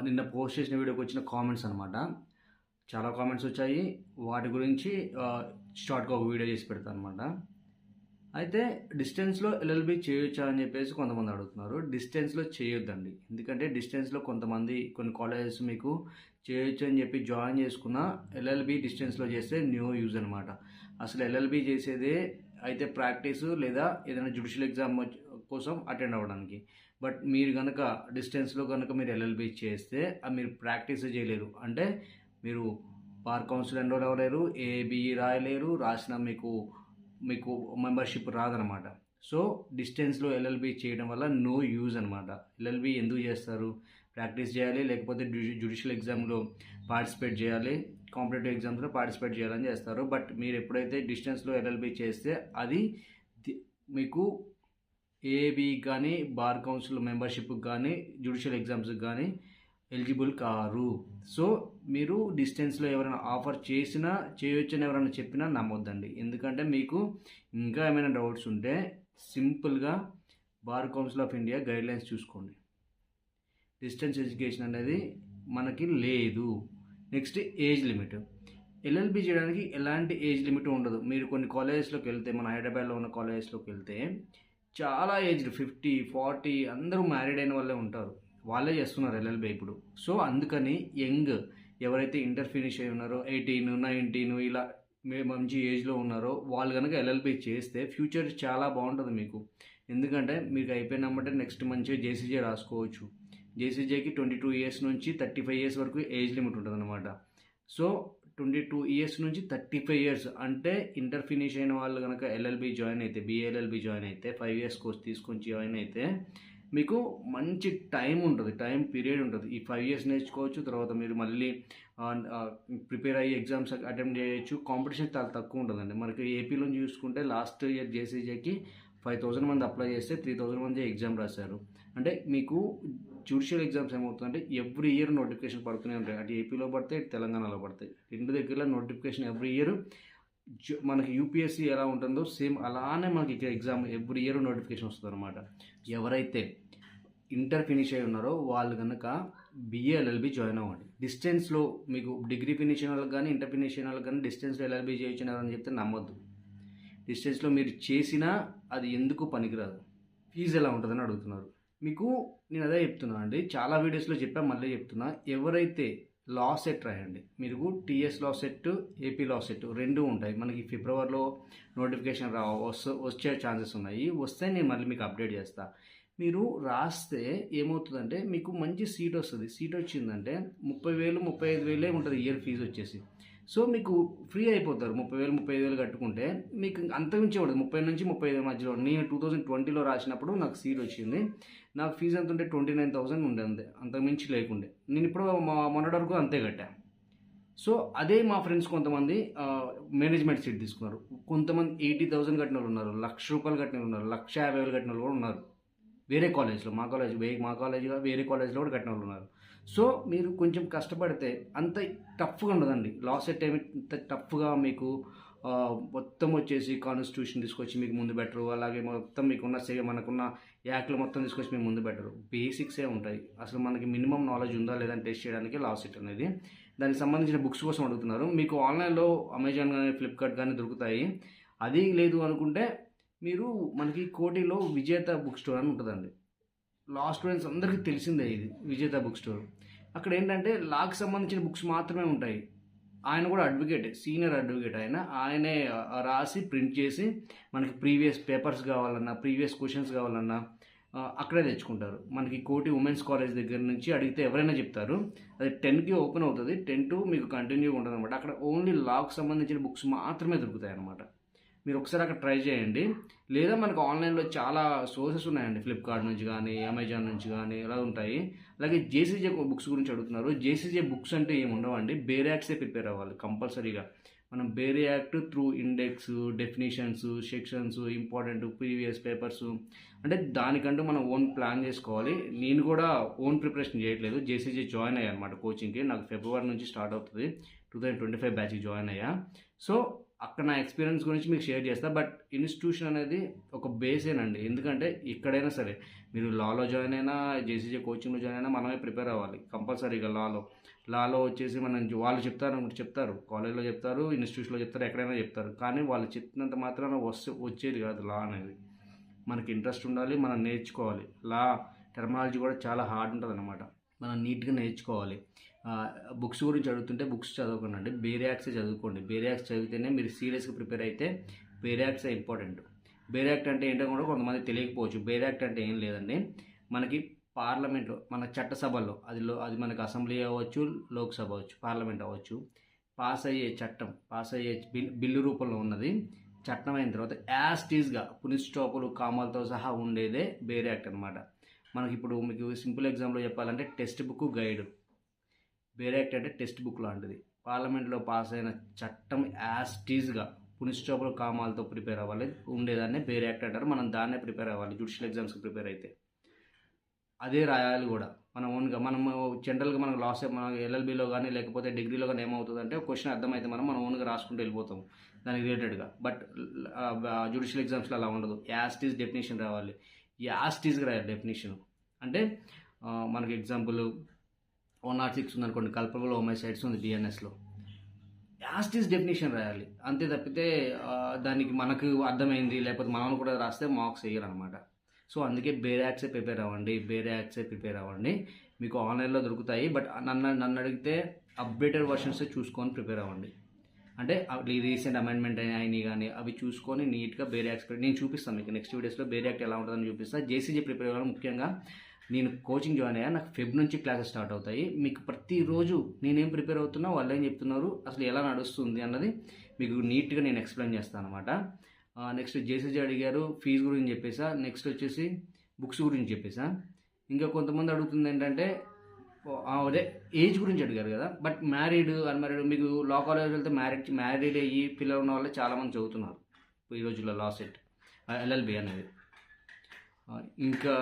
నిన్న పోస్ట్ చేసిన వీడియోకి వచ్చిన కామెంట్స్ అనమాట. చాలా కామెంట్స్ వచ్చాయి. వాటి గురించి షార్ట్‌గా ఒక వీడియో చేసి పెడతాను అనమాట. అయితే డిస్టెన్స్‌లో ఎల్ఎల్‌బీ చేయొచ్చా అని చెప్పేసి కొంతమంది అడుగుతున్నారు. డిస్టెన్స్‌లో చేయొద్దండి. ఎందుకంటే డిస్టెన్స్‌లో కొన్ని కాలేజెస్ మీకు చేయొచ్చు అని చెప్పి జాయిన్ చేసుకున్న ఎల్ఎల్‌బీ డిస్టెన్స్‌లో చేస్తే నో యూజ్ అనమాట. అసలు ఎల్ఎల్‌బీ చేసేదే అయితే ప్రాక్టీసు లేదా ఏదైనా జ్యుడిషియల్ ఎగ్జామ్ కోసం అటెండ్ అవ్వడానికి. బట్ మీరు గనక డిస్టెన్స్‌లో గనక మీరు ఎల్ఎల్‌బీ చేస్తే మీరు ప్రాక్టీస్ చేయలేరు. అంటే మీరు బార్ కౌన్సిల్ ఎన్రోల్ అవ్వలేరు, ఏబీఈ రాయలేరు, రాసినా మీకు మెంబర్షిప్ రాదనమాట. సో డిస్టెన్స్‌లో ఎల్ఎల్‌బీ చేయడం వల్ల నో యూజ్ అనమాట. ఎల్ఎల్‌బీ ఎందుకు చేస్తారు? ప్రాక్టీస్ చేయాలి, లేకపోతే జ్యుడిషియల్ ఎగ్జామ్‌లో పార్టిసిపేట్ చేయాలి, కాంపిటేటివ్ ఎగ్జామ్స్‌లో పార్టిసిపేట్ చేయాలని చేస్తారు. బట్ మీరు ఎప్పుడైతే డిస్టెన్స్‌లో ఎల్ఎల్‌బీ చేస్తే అది మీకు ఏబీ కానీ, బార్ కౌన్సిల్ మెంబర్షిప్కి కానీ, జ్యుడిషియల్ ఎగ్జామ్స్కి కానీ ఎలిజిబుల్ కారు. సో మీరు డిస్టెన్స్‌లో ఎవరైనా ఆఫర్ చేసినా, చేయొచ్చని ఎవరైనా చెప్పినా నమ్మొద్దండి. ఎందుకంటే మీకు ఇంకా ఏమైనా డౌట్స్ ఉంటే సింపుల్గా bar council of India guidelines చూసుకోండి. డిస్టెన్స్ ఎడ్యుకేషన్ అనేది మనకి లేదు. Next age limit. ఎల్ఎల్బీ చేయడానికి ఎలాంటి ఏజ్ లిమిట్ ఉండదు. మీరు కొన్ని కాలేజెస్లోకి వెళ్తే, మన హైదరాబాద్లో ఉన్న కాలేజెస్లోకి వెళ్తే చాలా ఏజ్డ్ 50, 40 అందరూ మ్యారీడ్ అయిన వాళ్ళే ఉంటారు. వాళ్ళే చేస్తున్నారు ఎల్ఎల్బీ ఇప్పుడు. సో అందుకని ఎవరైతే ఇంటర్ ఫినిష్ అయి ఉన్నారో 18, 19 ఇలా మంచి ఏజ్లో ఉన్నారో వాళ్ళు కనుక ఎల్ఎల్బీ చేస్తే ఫ్యూచర్ చాలా బాగుంటుంది మీకు. ఎందుకంటే మీకు అయిపోయినమ్మంటే నెక్స్ట్ మంచిగా జేసీజే రాసుకోవచ్చు. జేసీజేకి 22 ఇయర్స్ నుంచి 35 ఇయర్స్ వరకు ఏజ్ లిమిట్ ఉంటుంది అనమాట. సో 22 ఇయర్స్ నుంచి 35 ఇయర్స్ అంటే ఇంటర్ ఫినిష్ అయిన వాళ్ళు కనుక ఎల్ఎల్బీ జాయిన్ అయితే, బిఏఎల్ఎల్బీ జాయిన్ అయితే, 5 ఇయర్స్ కోర్స్ తీసుకొని జాయిన్ అయితే మీకు మంచి టైం ఉంటుంది, టైం పీరియడ్ ఉంటుంది. ఈ 5 ఇయర్స్ నేర్చుకోవచ్చు. తర్వాత మీరు మళ్ళీ ప్రిపేర్ అయ్యి ఎగ్జామ్స్ అటెంప్ట్ చేయొచ్చు. కాంపిటీషన్ చాలా తక్కువ ఉంటుందండి. మనకి ఏపీలో చూసుకుంటే లాస్ట్ ఇయర్ జేసీజేకి 5,000 మంది అప్లై చేస్తే 3,000 మంది ఎగ్జామ్ రాశారు. అంటే మీకు జ్యుడిషియల్ ఎగ్జామ్స్ ఏమవుతుందంటే ఎవ్రీ ఇయర్ నోటిఫికేషన్ పడుతూనే ఉంటాయి. అటు ఏపీలో పడతాయి, ఇటు తెలంగాణలో పడతాయి. రెండు దగ్గర నోటిఫికేషన్ ఎవ్రీ ఇయర్. మనకి యూపీఎస్సీ ఎలా ఉంటుందో సేమ్ అలానే మనకి ఇక్కడ ఎగ్జామ్ ఎవ్రీ ఇయర్ నోటిఫికేషన్ వస్తుంది అనమాట. ఎవరైతే ఇంటర్ ఫినిష్ అయి ఉన్నారో వాళ్ళు కనుక బిఏఎల్ఎల్బీ జాయిన్ అవ్వండి. డిస్టెన్స్లో మీకు డిగ్రీ ఫినిష్ అయిన వాళ్ళకి కానీ, ఇంటర్ ఫినిష్ అయిన వాళ్ళకి కానీ డిస్టెన్స్లో ఎల్ఎల్బీ చేయించినారని చెప్తే నమ్మొద్దు. డిస్టెన్స్లో మీరు చేసినా అది ఎందుకు పనికిరాదు. ఫీజు ఎలా ఉంటుందని అడుగుతున్నారు. మీకు నేను అదే చెప్తున్నా అండి, చాలా వీడియోస్లో చెప్పా, మళ్ళీ చెప్తున్నా. ఎవరైతే లా సెట్ రాయండి. మీరు TS law set, AP law set రెండు ఉంటాయి. మనకి ఫిబ్రవరిలో నోటిఫికేషన్ వచ్చే ఛాన్సెస్ ఉన్నాయి. వస్తే నేను మళ్ళీ మీకు అప్డేట్ చేస్తాను. మీరు రాస్తే ఏమవుతుందంటే మీకు మంచి సీట్ వస్తుంది. సీట్ వచ్చిందంటే 30,000, 35,000 ఉంటుంది ఇయర్ ఫీజు వచ్చేసి. సో మీకు ఫ్రీ అయిపోతారు. 30,000, 35,000 కట్టుకుంటే మీకు అంతకుమించి ఉండదు. 30 నుంచి 35 మధ్యలో. నేను 2020లో రాసినప్పుడు నాకు సీట్ వచ్చింది. నాకు ఫీజు ఎంత ఉంటే 29,000 ఉండే, అంతే, అంతకుమించి లేకుండే. నేను ఇప్పుడు మొన్నటి వరకు అంతే కట్టా. సో అదే మా ఫ్రెండ్స్ కొంతమంది మేనేజ్మెంట్ సీట్ తీసుకున్నారు. కొంతమంది 80,000 కట్టిన వాళ్ళు ఉన్నారు, ₹1,00,000 కట్టిన వాళ్ళు ఉన్నారు, ₹150,000 కట్టిన వాళ్ళు కూడా ఉన్నారు. వేరే కాలేజ్లో, మా కాలేజ్లో వేరే కాలేజ్లో కూడా కట్టిన వాళ్ళు ఉన్నారు. సో మీరు కొంచెం కష్టపడితే అంత టఫ్గా ఉండదండి. లా సెట్ ఏమి టఫ్గా మీకు మొత్తం వచ్చేసి కాన్స్టిట్యూషన్ తీసుకొచ్చి మీకు ముందు పెట్టరు. అలాగే మొత్తం మనకున్న యాక్ట్లు మొత్తం తీసుకొచ్చి మీకు ముందు పెట్టరు. బేసిక్సే ఉంటాయి. అసలు మనకి మినిమం నాలెడ్జ్ ఉందా లేదని టెస్ట్ చేయడానికి లా సెట్ అనేది. దానికి సంబంధించిన బుక్స్ కోసం అడుగుతున్నారు. మీకు ఆన్లైన్లో అమెజాన్ కానీ, ఫ్లిప్కార్ట్ కానీ దొరుకుతాయి. అది లేదు అనుకుంటే మీరు మనకి కోటిలో విజేత బుక్ స్టోర్ అని ఉంటుందండి. లా స్టూడెంట్స్ అందరికీ తెలిసిందే ఇది, విజేత బుక్ స్టోర్. అక్కడ ఏంటంటే లాకి సంబంధించిన బుక్స్ మాత్రమే ఉంటాయి. ఆయన కూడా అడ్వకేటే, సీనియర్ అడ్వకేట్. ఆయనే రాసి ప్రింట్ చేసి మనకి ప్రీవియస్ పేపర్స్ కావాలన్నా, ప్రీవియస్ క్వశ్చన్స్ కావాలన్నా అక్కడే తెచ్చుకుంటారు. మనకి కోటి ఉమెన్స్ కాలేజ్ దగ్గర నుంచి అడిగితే ఎవరైనా చెప్తారు. అది 10కి ఓపెన్ అవుతుంది, 10 to మీకు కంటిన్యూగా ఉంటుంది అనమాట. అక్కడ ఓన్లీ లాకు సంబంధించిన బుక్స్ మాత్రమే దొరుకుతాయి అన్నమాట. మీరు ఒకసారి అక్కడ ట్రై చేయండి. లేదా మనకు ఆన్లైన్లో చాలా సోర్సెస్ ఉన్నాయండి. ఫ్లిప్కార్ట్ నుంచి కానీ, అమెజాన్ నుంచి కానీ ఇలా ఉంటాయి. అలాగే జేసీజే బుక్స్ గురించి అడుగుతున్నారు. జేసీజే బుక్స్ అంటే ఏమి ఉండవండి, బేర్ యాక్ట్సే ప్రిపేర్ అవ్వాలి కంపల్సరీగా. మనం bare act through index, definitions, sections, important previous papers, అంటే దానికంటూ మనం ఓన్ ప్లాన్ చేసుకోవాలి. నేను కూడా ఓన్ ప్రిపరేషన్ చేయట్లేదు, జేసీజే జాయిన్ అయ్యా అనమాట కోచింగ్కి. నాకు ఫిబ్రవరి నుంచి స్టార్ట్ అవుతుంది, 2025 బ్యాచ్కి జాయిన్ అయ్యా. సో అక్కడ నా ఎక్స్పీరియన్స్ గురించి మీకు షేర్ చేస్తా. బట్ ఇన్స్టిట్యూషన్ అనేది ఒక బేసేనండి. ఎందుకంటే ఎక్కడైనా సరే మీరు లాలో జాయిన్ అయినా, జేసీజే కోచింగ్లో జాయిన్ అయినా మనమే ప్రిపేర్ అవ్వాలి కంపల్సరీగా. లాలో వచ్చేసి వాళ్ళు చెప్తారు కాలేజ్లో చెప్తారు, ఇన్స్టిట్యూట్స్లో చెప్తారు, ఎక్కడైనా చెప్తారు. కానీ వాళ్ళు చెప్పినంత మాత్రాన వచ్చేది కాదు లా అనేది. మనకి ఇంట్రెస్ట్ ఉండాలి, మనం నేర్చుకోవాలి. లా టెర్మినాలజీ కూడా చాలా హార్డ్ ఉంటుంది అన్నమాట. మనం నీట్గా నేర్చుకోవాలి. బుక్స్ గురించి అడుగుతుంటే బుక్స్ చదవకండి, బేర్ యాక్ట్సే చదువుకోండి. బేర్ యాక్ట్స్ చదివితేనే మీరు సీరియస్గా ప్రిపేర్ అయితే బేర్ యాక్ట్సే ఇంపార్టెంట్. బేర్ యాక్ట్ అంటే ఏంటో కూడా కొంతమంది తెలియకపోవచ్చు. బేర్ యాక్ట్ అంటే ఏం లేదండి, మనకి పార్లమెంట్లో, మన చట్టసభల్లో, అది మనకి అసెంబ్లీ అవ్వచ్చు, లోక్సభ అవ్వచ్చు, పార్లమెంట్ అవ్వచ్చు, పాస్ అయ్యే బిల్లు రూపంలో ఉన్నది చట్టం అయిన తర్వాత యాస్టీస్గా పునిస్టాపులు కామాలతో సహా ఉండేదే బేర్ యాక్ట్ అనమాట. మనకి ఇప్పుడు మీకు సింపుల్ ఎగ్జాంపుల్ చెప్పాలంటే text book guide. Bare act అంటే టెక్స్ట్ బుక్ లాంటిది. పార్లమెంట్లో పాస్ అయిన చట్టం యాస్టీస్గా పునిస్టాపులు కామాలతో ప్రిపేర్ అవ్వాలి ఉండేదాన్ని బేర్ యాక్ట్ అంటారు. మనం దాన్నే ప్రిపేర్ అవ్వాలి జ్యుడిషియల్ ఎగ్జామ్స్కి ప్రిపేర్ అయితే. అదే రాయాలి కూడా మనం ఓన్గా. మనము జనరల్గా మనకు మన ఎల్ఎల్బీలో కానీ లేకపోతే డిగ్రీలో కానీ ఏమవుతుందంటే క్వశ్చన్ అర్థమైతే మనం ఓన్గా రాసుకుంటూ వెళ్ళిపోతాం దానికి రిలేటెడ్గా. బట్ జ్యుడిషియల్ ఎగ్జామ్స్లో అలా ఉండదు. యాస్టీస్ డెఫినేషన్ రావాలి, యాస్టీస్గా రాయాలి డెఫినేషన్. అంటే మనకి ఎగ్జాంపుల్ 106 ఉందనుకోండి, కల్పబుల్ హోమైసైడ్స్ ఉంది డిఎన్ఎస్లో, యాస్టీస్ డెఫినేషన్ రాయాలి. అంతే తప్పితే దానికి మనకు అర్థమైంది లేకపోతే మనం కూడా రాస్తే మార్క్స్ వేయరు అనమాట. సో అందుకే బేర్ యాక్ట్సే ప్రిపేర్ అవ్వండి. మీకు ఆన్లైన్లో దొరుకుతాయి. బట్ నన్ను అడిగితే అప్డేటెడ్ వర్షన్సే చూసుకొని ప్రిపేర్ అవ్వండి. అంటే రీసెంట్ అమెండ్మెంట్ అయినాయి కానీ అవి చూసుకొని నీట్గా బేర్ యాక్ట్స్ నేను చూపిస్తాను మీకు నెక్స్ట్ వీడియోస్లో. బేర్ యాక్ట్ ఎలా ఉంటుందని చూపిస్తాను. జేసీజీ ప్రిపేర్ అవ్వాలి. ముఖ్యంగా నేను కోచింగ్ జాయిన్ అయ్యా, నాకు ఫెబ్ నుంచి క్లాసెస్ స్టార్ట్ అవుతాయి. మీకు ప్రతిరోజు నేనేం ప్రిపేర్ అవుతున్నా, వాళ్ళు ఏం చెప్తున్నారు, అసలు ఎలా నడుస్తుంది అన్నది మీకు నీట్గా నేను ఎక్స్ప్లెయిన్ చేస్తాను అనమాట. నెక్స్ట్ జేసీజీ అడిగారు, ఫీజు గురించి చెప్పేసా. నెక్స్ట్ వచ్చేసి బుక్స్ గురించి చెప్పేసా. ఇంకా కొంతమంది అడుగుతుంది ఏంటంటే అదే ఏజ్ గురించి అడిగారు కదా. బట్ మ్యారీడ్ అన్మ్యారీడ్, మీకు లా కాలేజ్ వెళ్తే మ్యారీడ్ అయ్యి పిల్లలు ఉన్న వాళ్ళే చాలామంది చదువుతున్నారు ఈ రోజుల్లో లా సెట్ ఎల్ఎల్బి అనేది. ఇంకా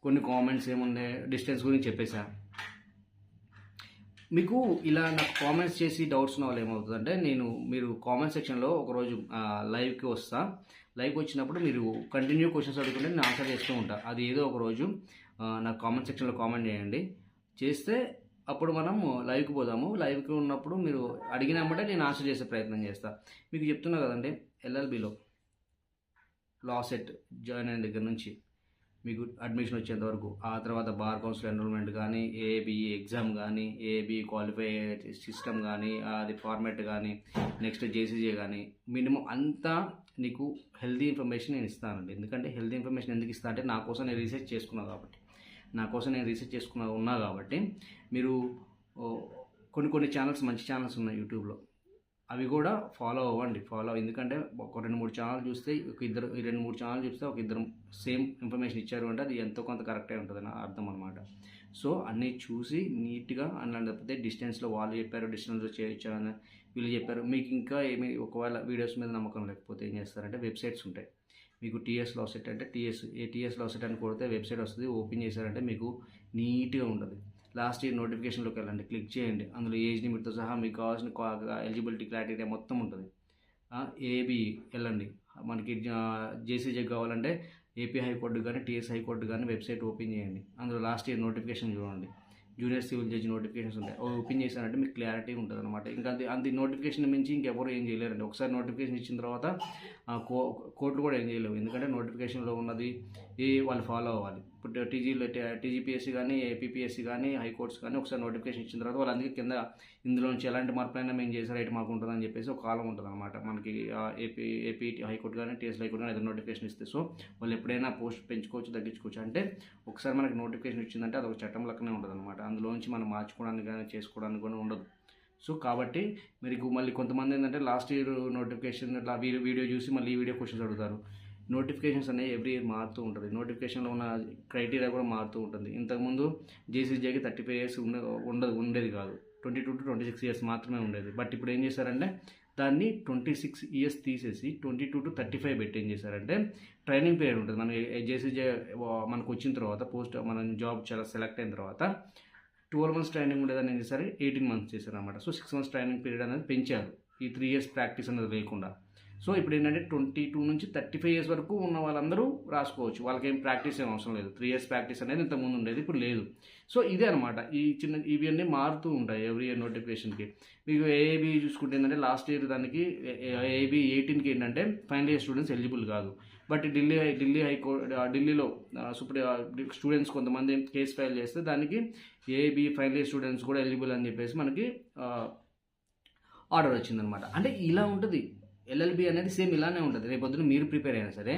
కొన్ని కామెంట్స్ ఏమున్నాయి, డిస్టెన్స్ గురించి చెప్పేసా. మీకు ఇలా నాకు కామెంట్స్ చేసి డౌట్స్ ఉన్న వాళ్ళు ఏమవుతుందంటే, మీరు కామెంట్ సెక్షన్లో ఒకరోజు లైవ్కి వస్తా. లైవ్కి వచ్చినప్పుడు మీరు కంటిన్యూ క్వశ్చన్స్ అడుగుతుంటే నేను ఆన్సర్ చేస్తూ ఉంటాను. అది ఏదో ఒక రోజు నాకు కామెంట్ సెక్షన్లో కామెంట్ చేయండి. చేస్తే అప్పుడు మనం లైవ్కి పోదాము. లైవ్కి ఉన్నప్పుడు మీరు అడిగినామంటే నేను ఆన్సర్ చేసే ప్రయత్నం చేస్తాను. మీకు చెప్తున్నా కదండి, ఎల్ఎల్బిలో లా సెట్ జాయిన్ అయిన దగ్గర నుంచి మీకు అడ్మిషన్ వచ్చేంత వరకు, ఆ తర్వాత బార్ కౌన్సిల్ ఎన్రోల్మెంట్ కానీ, ఏబిఈ ఎగ్జామ్ కానీ, ఏబిఈ క్వాలిఫై సిస్టమ్ కానీ, అది ఫార్మాట్ కానీ, నెక్స్ట్ జేసీజే కానీ, మినిమం అంతా నీకు హెల్తీ ఇన్ఫర్మేషన్ నేను ఇస్తానండి. ఎందుకంటే హెల్తీ ఇన్ఫర్మేషన్ ఎందుకు ఇస్తా అంటే, నా కోసం నేను రీసెర్చ్ చేసుకున్నా కాబట్టి మీరు కొన్ని ఛానల్స్, మంచి ఛానల్స్ ఉన్నాయి యూట్యూబ్లో, అవి కూడా ఫాలో అవ్వండి. ఎందుకంటే ఒక 2-3 ఛానల్ చూస్తే, ఒక 2-3 ఛానల్ చూస్తే ఒక ఇద్దరు సేమ్ ఇన్ఫర్మేషన్ ఇచ్చారు అంటే అది ఎంతో కొంత కరెక్టే ఉంటుందని అర్థం అనమాట. సో అన్నీ చూసి నీట్గా అన్నది తప్పితే డిస్టెన్స్లో వాళ్ళు చెప్పారు, డిస్టెన్స్లో చేయొచ్చు అని వీళ్ళు చెప్పారు. మీకు ఇంకా ఒకవేళ వీడియోస్ మీద నమ్మకం లేకపోతే ఏం చేస్తారంటే, వెబ్సైట్స్ ఉంటాయి. మీకు టీఎస్ లా సెట్ అంటే టీఎస్ లా సెట్ అని కొడితే వెబ్సైట్ వస్తుంది. ఓపెన్ చేశారంటే మీకు నీట్గా ఉంటుంది. లాస్ట్ ఇయర్ నోటిఫికేషన్లోకి వెళ్ళండి, క్లిక్ చేయండి. అందులో ఏజ్ లిమిట్తో సహా మీకు కావాల్సిన ఎలిజిబిలిటీ క్రైటీరియా మొత్తం ఉంటుంది. ఏబి వెళ్ళండి, మనకి జేసీజే కావాలంటే ఏపీ హైకోర్టు కానీ టీఎస్ హైకోర్టు కానీ వెబ్సైట్ ఓపెన్ చేయండి. అందులో లాస్ట్ ఇయర్ నోటిఫికేషన్ చూడండి. జూనియర్ సివిల్ జడ్జి నోటిఫికేషన్స్ ఉంటాయి. ఓపెన్ చేశారంటే మీకు క్లారిటీ ఉంటుంది అనమాట. ఇంకా అంత నోటిఫికేషన్ మించి ఇంకెవరు ఏం చేయలేరండి. ఒకసారి నోటిఫికేషన్ ఇచ్చిన తర్వాత కోర్టులు కూడా ఏం చేయలేవు. ఎందుకంటే నోటిఫికేషన్లో ఉన్నది వాళ్ళు ఫాలో అవ్వాలి. ఇప్పుడు టీజీపీఎస్సీ కానీ, ఏపీపీఎస్సీ కానీ, హైకోర్ట్స్ కానీ ఒకసారి నోటిఫికేషన్ ఇచ్చిన తర్వాత వాళ్ళు అందుకే కింద ఇందులో నుంచి ఎలాంటి మార్పులైనా మేము చేసే రైట్ మాకు ఉంటుందని చెప్పేసి ఒక కాలం ఉంటుంది అనమాట. మనకి ఏపీ హైకోర్టు కానీ, టీఎస్ హైకోర్టు కానీ ఏదైనా నోటిఫికేషన్ ఇస్తే, సో వాళ్ళు ఎప్పుడైనా పోస్ట్ పెంచుకోవచ్చు, తగ్గించుకోవచ్చు. అంటే ఒకసారి మనకి నోటిఫికేషన్ ఇచ్చిందంటే అది ఒక చట్టం లెక్కనే ఉంటుంది అనమాట. అందులోంచి మనం మార్చుకోవడానికి కానీ చేసుకోవడానికి కూడా ఉండదు. సో కాబట్టి మీరు మళ్ళీ కొంతమంది ఏంటంటే లాస్ట్ ఇయర్ నోటిఫికేషన్ ఇట్లా వీడియో చూసి మళ్ళీ ఈ వీడియో క్వశ్చన్స్ అడుగుతారు. నోటిఫికేషన్స్ అనేవి ఎవ్రీ ఇయర్ మారుతూ ఉంటుంది. నోటిఫికేషన్లో ఉన్న క్రైటీరియా కూడా మారుతూ ఉంటుంది. ఇంతకుముందు జేసీజేకి 35 years ఉండేది కాదు, 22 to 26 years మాత్రమే ఉండేది. బట్ ఇప్పుడు ఏం చేశారంటే దాన్ని 26 years తీసేసి 22 to 35 పెట్టి ఏం చేశారంటే ట్రైనింగ్ పీరియడ్ ఉంటుంది. మన జేసీజే మనకు వచ్చిన తర్వాత మనం జాబ్ చాలా సెలెక్ట్ అయిన తర్వాత 12 months ట్రైనింగ్ ఉండేదని ఏం చేశారు, 18 months చేశారు అనమాట. సో 6 months ట్రైనింగ్ పీరియడ్ అనేది పెంచారు, ఈ 3 years ప్రాక్టీస్ అనేది లేకుండా. సో ఇప్పుడు ఏంటంటే 22 నుంచి 35 ఇయర్స్ వరకు ఉన్న వాళ్ళందరూ రాసుకోవచ్చు. వాళ్ళకేం ప్రాక్టీస్ ఏం అవసరం లేదు. 3 ఇయర్స్ ప్రాక్టీస్ అనేది ఇంతకుముందు ఉండేది, ఇప్పుడు లేదు. సో ఇదే అనమాట. ఇవన్నీ మారుతూ ఉంటాయి ఎవ్రీ ఇయర్ నోటిఫికేషన్కి. మీకు ఏఏబీ చూసుకుంటే ఏంటంటే లాస్ట్ ఇయర్ దానికి ఏఏబీ 18కి ఏంటంటే ఫైనల్ ఇయర్ స్టూడెంట్స్ ఎలిజిబుల్ కాదు. బట్ ఢిల్లీలో స్టూడెంట్స్ కొంతమంది కేసు ఫైల్ చేస్తే దానికి ఏఏబీ ఫైనల్ ఇయర్ స్టూడెంట్స్ కూడా ఎలిజిబుల్ అని చెప్పేసి మనకి ఆర్డర్ వచ్చిందనమాట. అంటే ఇలా ఉంటుంది. ఎల్ఎల్బి అనేది సేమ్ ఇలానే ఉంటుంది. రేపొద్దున మీరు ప్రిపేర్ అయినా సరే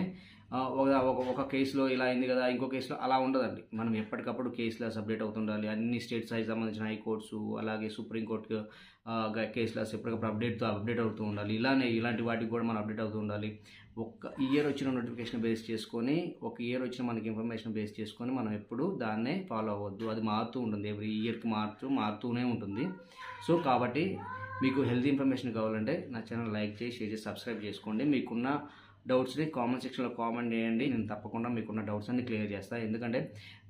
ఒక కేసులో ఇలా అయింది కదా, ఇంకో కేసులో అలా ఉండదండి. మనం ఎప్పటికప్పుడు కేసులాస్ అప్డేట్ అవుతుండాలి. అన్ని స్టేట్ సైజ్ సంబంధించిన హైకోర్ట్స్, అలాగే సుప్రీంకోర్టు కేసులాస్ ఎప్పటికప్పుడు అప్డేట్ అవుతూ ఉండాలి. ఇలాంటి వాటికి కూడా మనం అప్డేట్ అవుతూ ఉండాలి. ఒక ఇయర్ వచ్చిన నోటిఫికేషన్ బేస్ చేసుకొని, ఒక ఇయర్ వచ్చిన మనకి ఇన్ఫర్మేషన్ బేస్ చేసుకొని మనం ఎప్పుడు దాన్నే ఫాలో అవ్వద్దు. అది మారుతూ ఉంటుంది, ఎవ్రీ ఇయర్కి మారుతూనే ఉంటుంది. సో కాబట్టి మీకు హెల్తీ ఇన్ఫర్మేషన్ కావాలంటే నా ఛానల్ లైక్ చేసి, షేర్ చేసి, సబ్స్క్రైబ్ చేసుకోండి. మీకున్న డౌట్స్ని కామెంట్ సెక్షన్లో కామెంట్ చేయండి. నేను తప్పకుండా మీకున్న డౌట్స్ అన్ని క్లియర్ చేస్తాను. ఎందుకంటే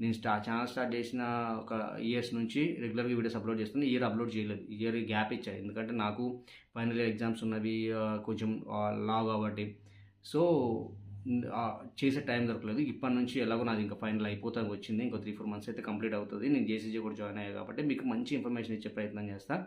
నేను ఛానల్ స్టార్ట్ చేసిన ఒక ఇయర్స్ నుంచి రెగ్యులర్గా వీడియోస్ అప్లోడ్ చేస్తున్నాను. ఇయర్ అప్లోడ్ చేయలేదు, ఇయర్ గ్యాప్ ఇచ్చాయి. ఎందుకంటే నాకు ఫైనల్ ఇయర్ ఎగ్జామ్స్ ఉన్నవి, కొంచెం లా కాబట్టి. సో చేసే టైం దొరకలేదు. ఇప్పటి నుంచి ఎలాగో నాది ఇంకా ఫైనల్ అయిపోతానికి వచ్చింది. ఇంకో 3-4 మంత్స్ అయితే కంప్లీట్ అవుతుంది. నేను జేసీజీ కూడా జాయిన్ అయ్యాను కాబట్టి మీకు మంచి ఇన్ఫర్మేషన్ ఇచ్చే ప్రయత్నం చేస్తాను.